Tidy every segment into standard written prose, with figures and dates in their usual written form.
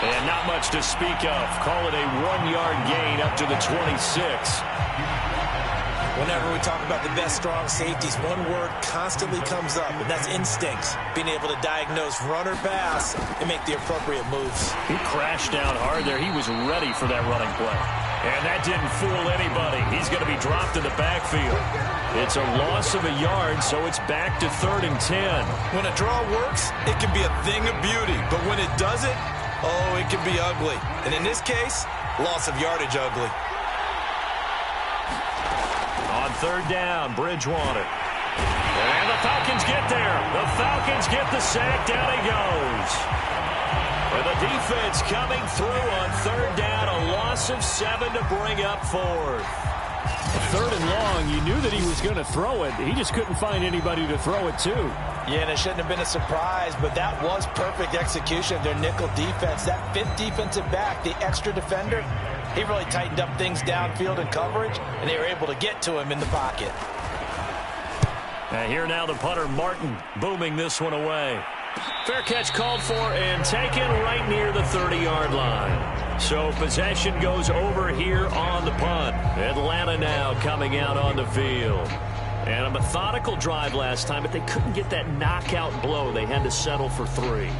And not much to speak of. Call it a 1-yard gain up to the 26. Whenever we talk about the best strong safeties, one word constantly comes up, and that's instincts. Being able to diagnose run or pass and make the appropriate moves. He crashed down hard there. He was ready for that running play. And that didn't fool anybody. He's going to be dropped in the backfield. It's a loss of a yard, so it's back to 3rd and 10. When a draw works, it can be a thing of beauty. But when it doesn't, oh, it can be ugly. And in this case, loss of yardage ugly. On 3rd down, Bridgewater. And the Falcons get there. The Falcons get the sack. Down he goes. And the defense coming through on 3rd down. A loss of 7 to bring up 4th. 3rd and long, you knew that he was going to throw it. He just couldn't find anybody to throw it to. Yeah, and it shouldn't have been a surprise, but that was perfect execution of their nickel defense. That 5th defensive back, the extra defender, he really tightened up things downfield in coverage, and they were able to get to him in the pocket. And here now the punter, Martin, booming this one away. Fair catch called for and taken right near the 30-yard line. So possession goes over here on the punt. Atlanta now coming out on the field. And a methodical drive last time, but they couldn't get that knockout blow. They had to settle for 3.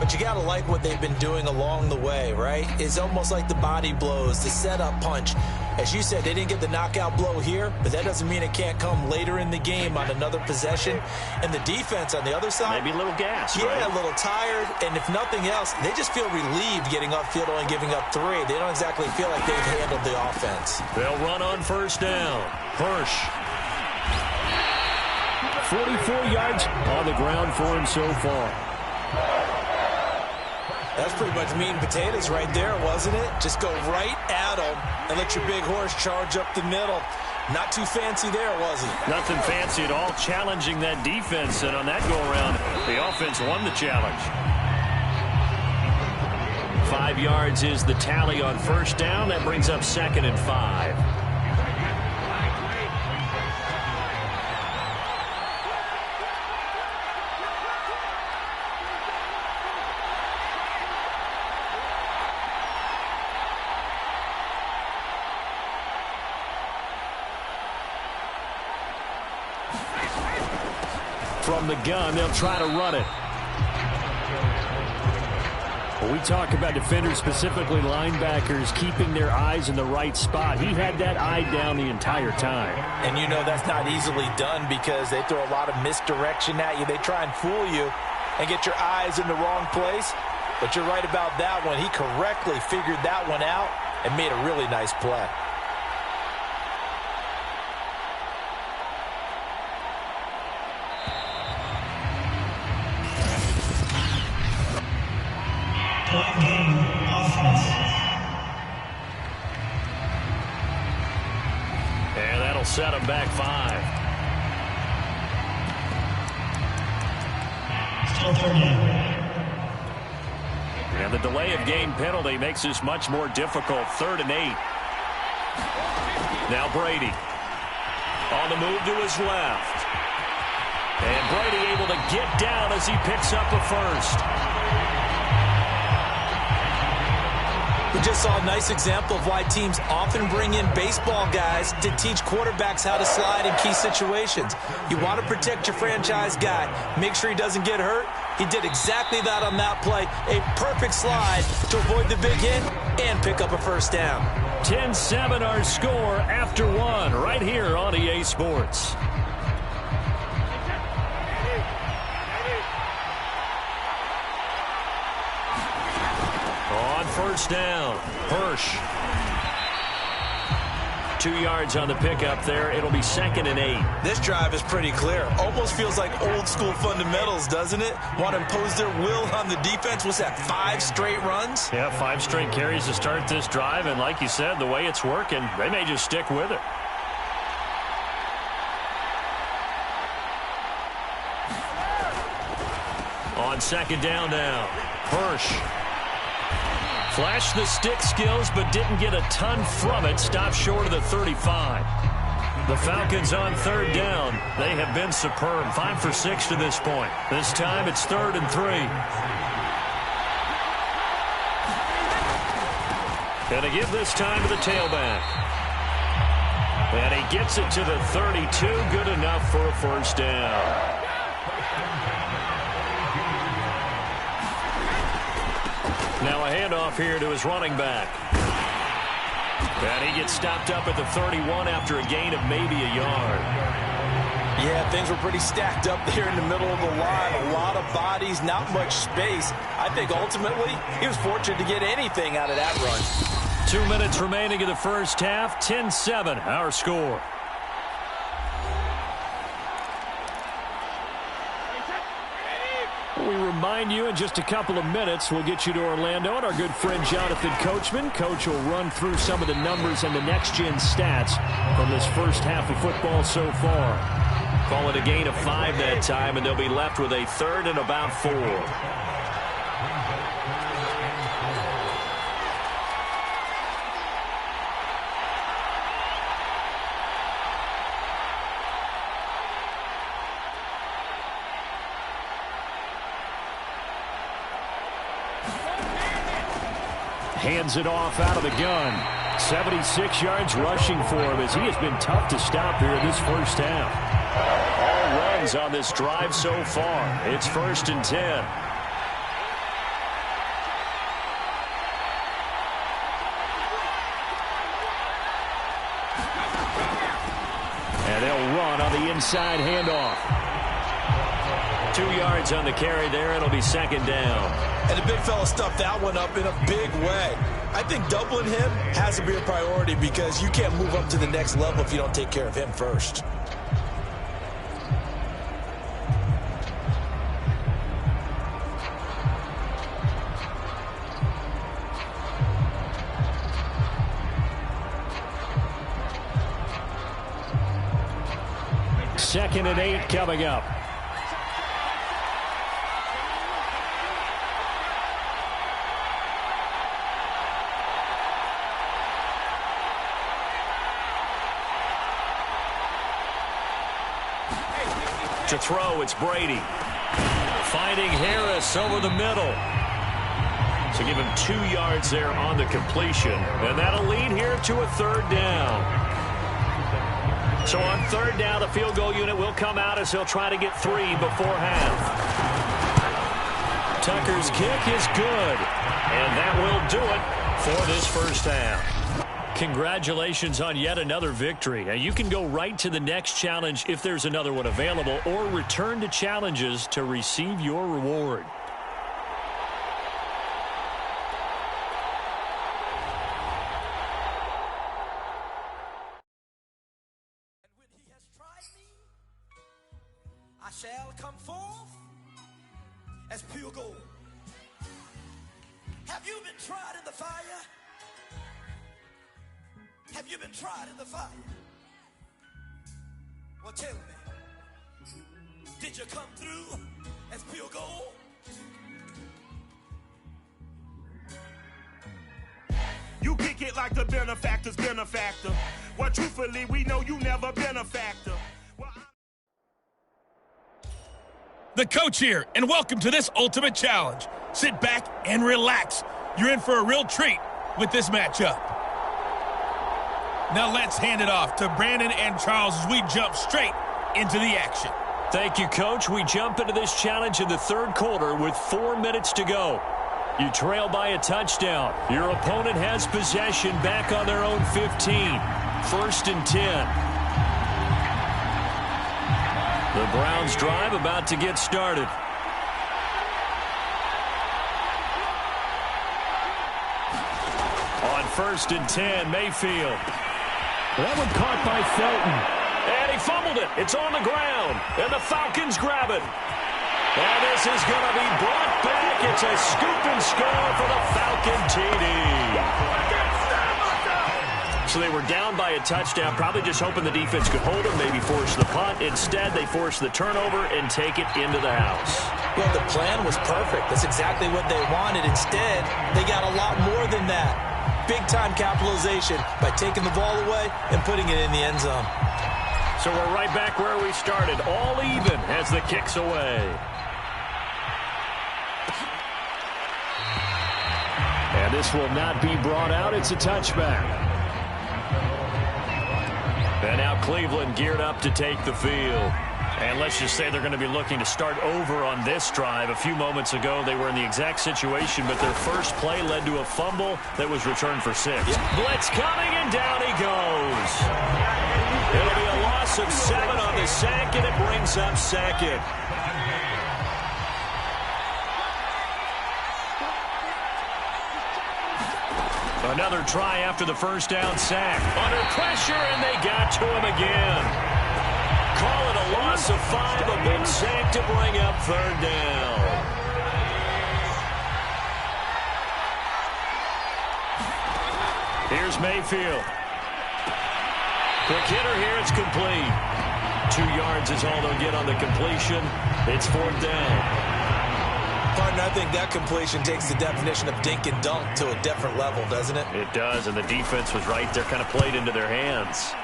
But you got to like what they've been doing along the way, right? It's almost like the body blows, the setup punch. As you said, they didn't get the knockout blow here, but that doesn't mean it can't come later in the game on another possession. And the defense on the other side, maybe a little gas, yeah, right? A little tired. And if nothing else, they just feel relieved getting upfield only giving up 3. They don't exactly feel like they've handled the offense. They'll run on 1st down. Hirsch. 44 yards on the ground for him so far. That's pretty much meat and potatoes right there, wasn't it? Just go right at them and let your big horse charge up the middle. Not too fancy there, was it? Nothing fancy at all, challenging that defense. And on that go-around, the offense won the challenge. 5 yards is the tally on 1st down. That brings up 2nd and 5. From the gun, they'll try to run it. When we talk about defenders, specifically linebackers, keeping their eyes in the right spot, he had that eye down the entire time. And you know that's not easily done because they throw a lot of misdirection at you. They try and fool you and get your eyes in the wrong place. But you're right about that one. He correctly figured that one out and made a really nice play. And that'll set him back 5. Still 3rd down. And the delay of game penalty makes this much more difficult. 3rd and 8. Now Brady on the move to his left. And Brady able to get down as he picks up a 1st. We just saw a nice example of why teams often bring in baseball guys to teach quarterbacks how to slide in key situations. You want to protect your franchise guy. Make sure he doesn't get hurt. He did exactly that on that play. A perfect slide to avoid the big hit and pick up a 1st down. 10-7 our score after 1 right here on EA Sports. On 1st down, Hirsch. 2 yards on the pickup there. It'll be 2nd and 8. This drive is pretty clear. Almost feels like old school fundamentals, doesn't it? Want to impose their will on the defense. What's that, 5 straight runs? Yeah, 5 straight carries to start this drive. And like you said, the way it's working, they may just stick with it. On 2nd down now, Hirsch. Flashed the stick skills, but didn't get a ton from it. Stopped short of the 35. The Falcons on 3rd down. They have been superb. 5 for 6 to this point. This time it's 3rd and 3. And to give this time to the tailback. And he gets it to the 32. Good enough for a first down. Now a handoff here to his running back. And he gets stopped up at the 31 after a gain of maybe a yard. Yeah, things were pretty stacked up there in the middle of the line. A lot of bodies, not much space. I think ultimately he was fortunate to get anything out of that run. 2 minutes remaining in the first half. 10-7, our score. We remind you in just a couple of minutes we'll get you to Orlando and our good friend Jonathan Coachman. Coach will run through some of the numbers and the next-gen stats from this first half of football so far. Call it a gain of 5 that time, and they'll be left with a 3rd and about 4. Hands it off out of the gun. 76 yards rushing for him as he has been tough to stop here in this first half. All runs on this drive so far. It's 1st and 10. And they'll run on the inside handoff. 2 yards on the carry there. It'll be 2nd down. And the big fella stuffed that one up in a big way. I think doubling him has to be a priority because you can't move up to the next level if you don't take care of him first. Second and 8 coming up. To throw, it's Brady. Finding Harris over the middle. So give him 2 yards there on the completion. And that'll lead here to a 3rd down. So on 3rd down, the field goal unit will come out as he'll try to get 3 before half. Tucker's kick is good. And that will do it for this first half. Congratulations on yet another victory. Now you can go right to the next challenge if there's another one available, or return to challenges to receive your reward. When he has tried me, I shall come forth as pure gold. Have you been tried in the fire? Have you been tried in the fire? Well, tell me, did you come through as pure gold? You kick it like the benefactor's benefactor. Well, truthfully, we know you never been a factor. The coach here, and welcome to this ultimate challenge. Sit back and relax. You're in for a real treat with this matchup. Now let's hand it off to Brandon and Charles as we jump straight into the action. Thank you, Coach. We jump into this challenge in the 3rd quarter with 4 minutes to go. You trail by a touchdown. Your opponent has possession back on their own 15. 1st and 10. The Browns drive about to get started. On 1st and 10, Mayfield. That one caught by Felton. And he fumbled it. It's on the ground. And the Falcons grab it. And this is going to be brought back. It's a scoop and score for the Falcon TD. So they were down by a touchdown, probably just hoping the defense could hold them, maybe force the punt. Instead, they force the turnover and take it into the house. Well, the plan was perfect. That's exactly what they wanted. Instead, they got a lot more than that. Big-time capitalization by taking the ball away and putting it in the end zone. So we're right back where we started, all even as the kick's away. And this will not be brought out. It's a touchback. And now Cleveland geared up to take the field. And let's just say they're going to be looking to start over on this drive. A few moments ago, they were in the exact situation, but their first play led to a fumble that was returned for 6. Blitz coming, and down he goes. It'll be a loss of 7 on the sack, and it brings up second. Another try after the first down sack. Under pressure, and they got to him again. Call it a loss of 5, a big sack to bring up third down. Here's Mayfield. Quick hitter here, it's complete. 2 yards is all they'll get on the completion. It's fourth down. Partner, I think that completion takes the definition of dink and dunk to a different level, doesn't it? It does, and the defense was right there, kind of played into their hands.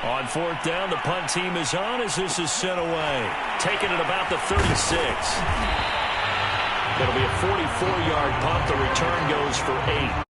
On fourth down, the punt team is on as this is sent away. Taking it about the 36. It'll be a 44-yard punt. The return goes for 8.